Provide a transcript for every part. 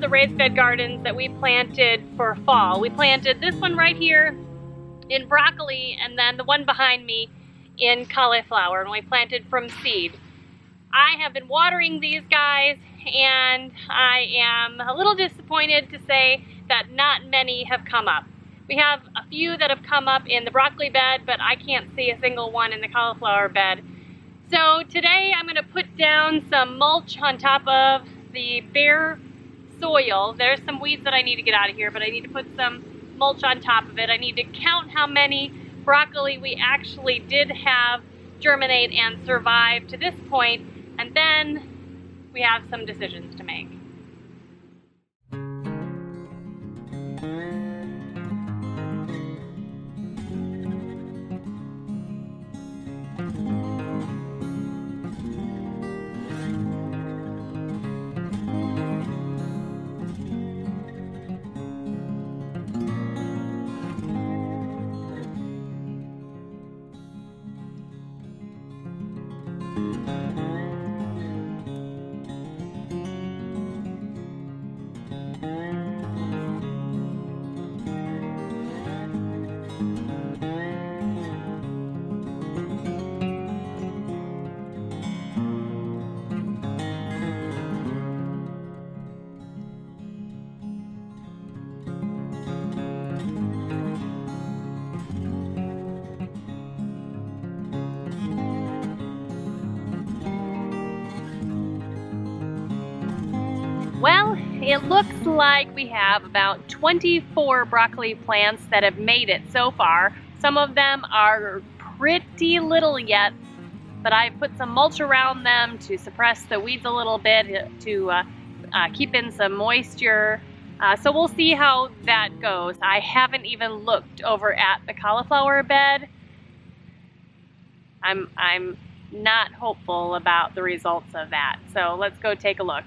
the raised bed gardens that we planted for fall. We planted this one right here in broccoli, and then the one behind me in cauliflower, and we planted from seed. I have been watering these guys, and I am a little disappointed to say that not many have come up. We have a few that have come up in the broccoli bed, but I can't see a single one in the cauliflower bed. So today I'm going to put down some mulch on top of the bare soil. There's some weeds that I need to get out of here, but I need to put some mulch on top of it. I need to count how many broccoli we actually did have germinate and survive to this point, and then we have some decisions to make. Well, it looks like we have about 24 broccoli plants that have made it so far. Some of them are pretty little yet, but I've put some mulch around them to suppress the weeds a little bit, to keep in some moisture. So we'll see how that goes. I haven't even looked over at the cauliflower bed. I'm not hopeful about the results of that. So let's go take a look.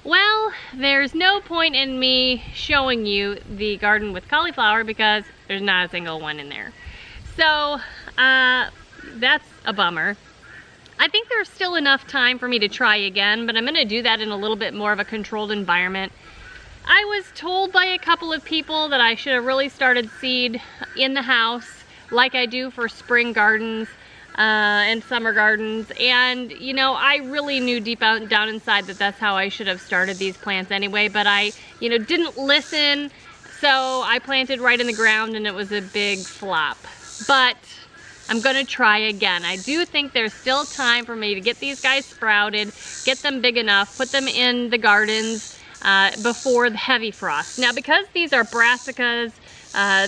Well, there's no point in me showing you the garden with cauliflower because there's not a single one in there. So that's a bummer. I think there's still enough time for me to try again, but I'm going to do that in a little bit more of a controlled environment. I was told by a couple of people that I should have really started seed in the house like I do for spring gardens and summer gardens, and you know, I really knew deep down inside that that's how I should have started these plants anyway, but I didn't listen, so I planted right in the ground and it was a big flop. But I'm gonna try again. I do think there's still time for me to get these guys sprouted, get them big enough, put them in the gardens before the heavy frost. Now, because these are brassicas,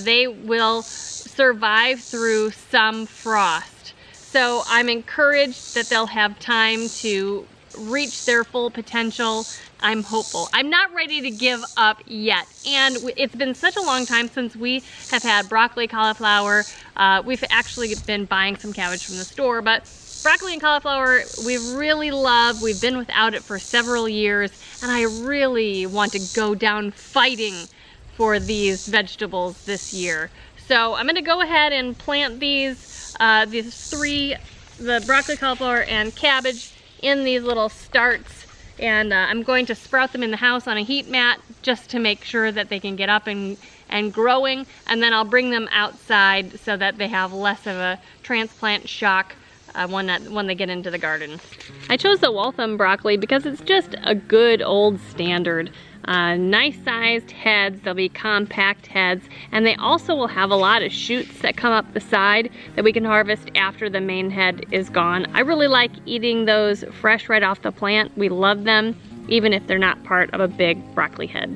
they will survive through some frost. So I'm encouraged that they'll have time to reach their full potential. I'm hopeful. I'm not ready to give up yet. And it's been such a long time since we have had broccoli, cauliflower. We've actually been buying some cabbage from the store, but broccoli and cauliflower we really love. We've been without it for several years, and I really want to go down fighting for these vegetables this year. So I'm gonna go ahead and plant these three, the broccoli, cauliflower, and cabbage, in these little starts, and I'm going to sprout them in the house on a heat mat just to make sure that they can get up and growing, and then I'll bring them outside so that they have less of a transplant shock when they get into the garden. I chose the Waltham broccoli because it's just a good old standard. Nice sized heads, they'll be compact heads, and they also will have a lot of shoots that come up the side that we can harvest after the main head is gone. I really like eating those fresh right off the plant. We love them even if they're not part of a big broccoli head.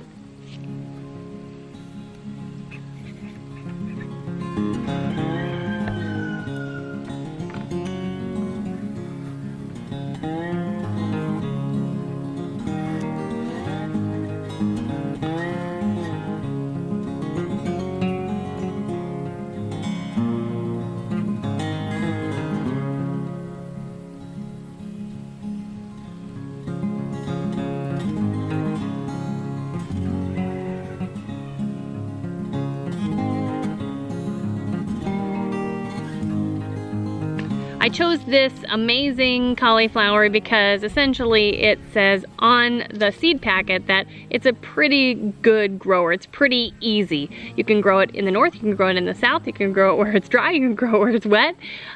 I chose this amazing cauliflower because essentially it says on the seed packet that it's a pretty good grower. It's pretty easy. You can grow it in the north, you can grow it in the south, you can grow it where it's dry, you can grow it where it's wet.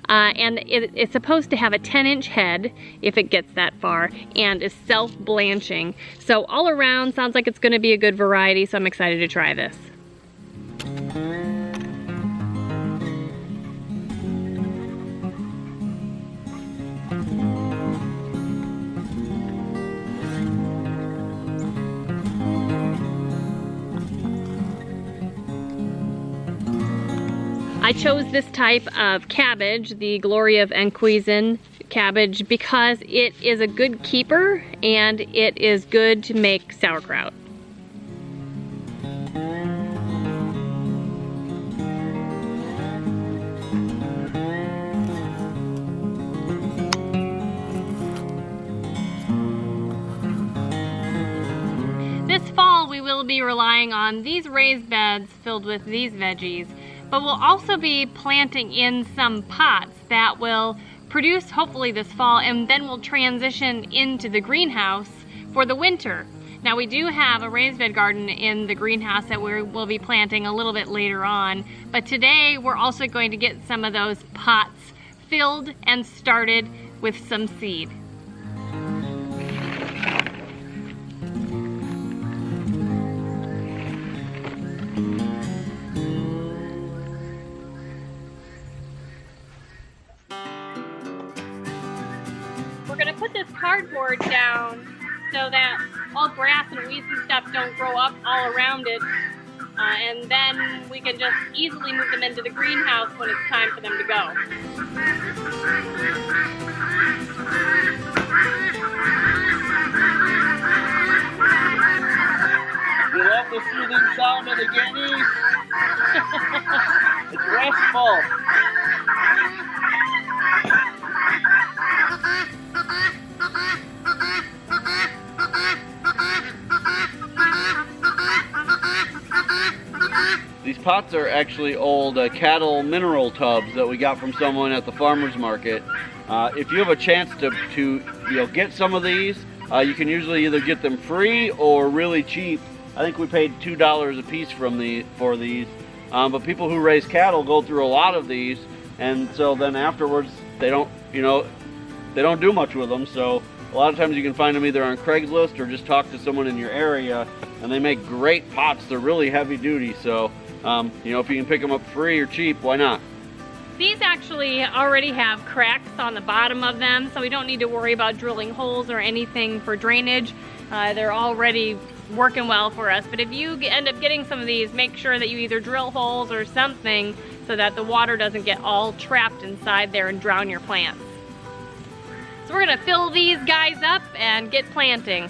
And it's supposed to have a 10-inch head if it gets that far and is self-blanching. So all around sounds like it's gonna be a good variety, so I'm excited to try this. I chose this type of cabbage, the Glory of Encuisin cabbage, because it is a good keeper and it is good to make sauerkraut. This fall we will be relying on these raised beds filled with these veggies. But we'll also be planting in some pots that will produce hopefully this fall, and then we'll transition into the greenhouse for the winter. Now we do have a raised bed garden in the greenhouse that we'll be planting a little bit later on, but today we're also going to get some of those pots filled and started with some seed. We're gonna put this cardboard down so that all grass and weeds and stuff don't grow up all around it. And then we can just easily move them into the greenhouse when it's time for them to go. You love the soothing sound of the guineas? It's restful. These pots are actually old cattle mineral tubs that we got from someone at the farmer's market. If you have a chance to get some of these, you can usually either get them free or really cheap. I think we paid $2 a piece for these. But people who raise cattle go through a lot of these, and so then afterwards they don't do much with them. So a lot of times you can find them either on Craigslist or just talk to someone in your area, and they make great pots. They're really heavy duty, so if you can pick them up free or cheap, why not? These actually already have cracks on the bottom of them, so we don't need to worry about drilling holes or anything for drainage. They're already working well for us, but if you end up getting some of these, make sure that you either drill holes or something so that the water doesn't get all trapped inside there and drown your plants. So we're gonna fill these guys up and get planting.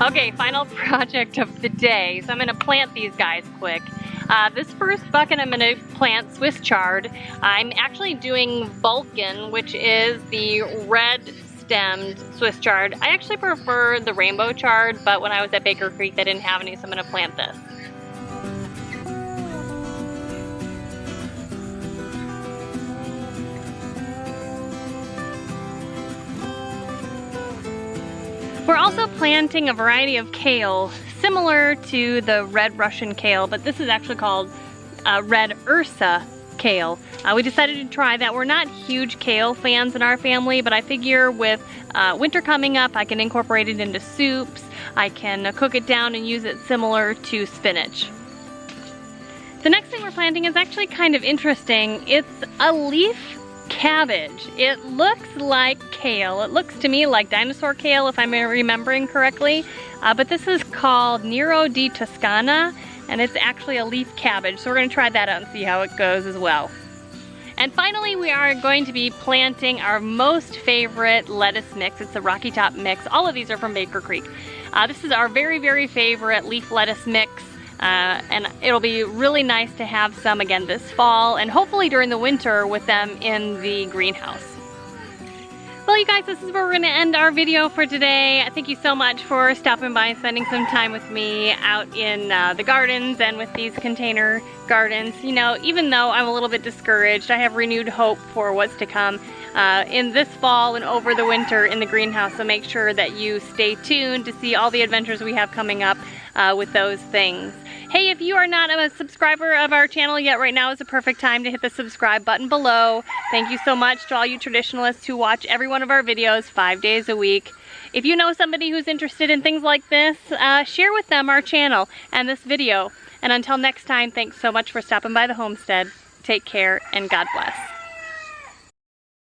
Okay, final project of the day. So I'm gonna plant these guys quick. This first bucket I'm gonna plant Swiss chard. I'm actually doing Vulcan, which is the red stemmed Swiss chard. I actually prefer the rainbow chard, but when I was at Baker Creek they didn't have any, so I'm gonna plant this. We're also planting a variety of kale, similar to the red Russian kale, but this is actually called red Ursa kale. We decided to try that. We're not huge kale fans in our family, but I figure with winter coming up, I can incorporate it into soups. I can cook it down and use it similar to spinach. The next thing we're planting is actually kind of interesting. It's a leaf cabbage. It looks like kale. It looks to me like dinosaur kale if I'm remembering correctly. But this is called Nero D Toscana, and it's actually a leaf cabbage. So we're gonna try that out and see how it goes as well. And finally, we are going to be planting our most favorite lettuce mix. It's the Rocky Top mix. All of these are from Baker Creek. This is our very, very favorite leaf lettuce mix. And it'll be really nice to have some again this fall and hopefully during the winter with them in the greenhouse. Well, you guys, this is where we're going to end our video for today. Thank you so much for stopping by and spending some time with me out in the gardens and with these container gardens. You know, even though I'm a little bit discouraged, I have renewed hope for what's to come in this fall and over the winter in the greenhouse. So make sure that you stay tuned to see all the adventures we have coming up with those things. Hey, if you are not a subscriber of our channel yet, right now is the perfect time to hit the subscribe button below. Thank you so much to all you traditionalists who watch every one of our videos 5 days a week. If you know somebody who's interested in things like this, share with them our channel and this video. And until next time, thanks so much for stopping by the homestead. Take care and God bless.